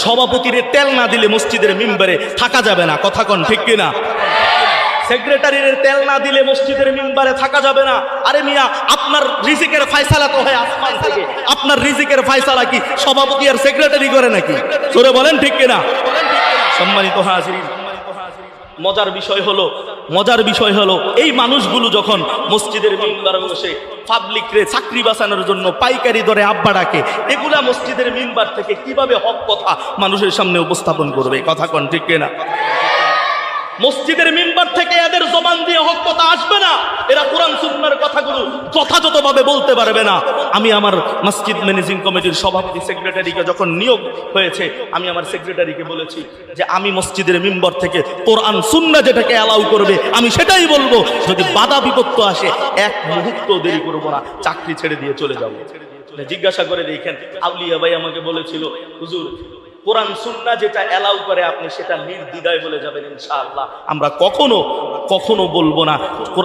সভাপতির তেল না দিলে মসজিদের মিম্বারে থাকা যাবে না, কথা কোন ঠিক কিনা? সেক্রেটারির তেল না দিলে মসজিদের মিম্বারে থাকা যাবে না। আরে মিয়া, আপনার রিজিকের ফয়সালা তো হয় আসমান থেকে, আপনার রিজিকের ফয়সালা কি সভাপতি আর সেক্রেটারি করে নাকি? জোরে বলেন ঠিক কিনা? সম্মানিত হাজিরিন, মজার বিষয় হলো এই মানুষগুলো যখন মসজিদের মিম্বারে বসে পাবলিকরে চাকরি বাঁচানোর জন্য পাইকারি দরে আব্বা ডাকে, এগুলা মসজিদের মিম্বার থেকে কিভাবে হক কথা মানুষের সামনে উপস্থাপন করবে? কথা কোন ঠিক কিনা? মসজিদের মিম্বার থেকে এদের জবান দিয়ে হক কথা আসবে না। এরা কোরআন সুন্নাহর কথাগুলো যথাযথভাবে বলতে পারবে না। আমি আমার মসজিদ ম্যানেজিং কমিটির সভাপতি সেক্রেটারিকে যখন নিয়োগ হয়েছে, আমি আমার সেক্রেটারিকে বলেছি যে আমি মসজিদের মিম্বার থেকে কোরআন সুন্নাহ যেটাকে অ্যালাউ করবে আমি সেটাই বলবো। যদি বাধা বিপত্তি আসে এক মুহূর্ত দেরি করবো না, চাকরি ছেড়ে দিয়ে চলে যাবো। জিজ্ঞাসা করে দেখেন, আউলিয়া ভাই আমাকে বলেছিল, হুজুর কোরআন সুন্নাহ যেটা অ্যালাউ করে আপনি সেটা নির্দ্বিধায় বলে যাবেন ইনশাআল্লাহ। আমরা কখনো বলবো না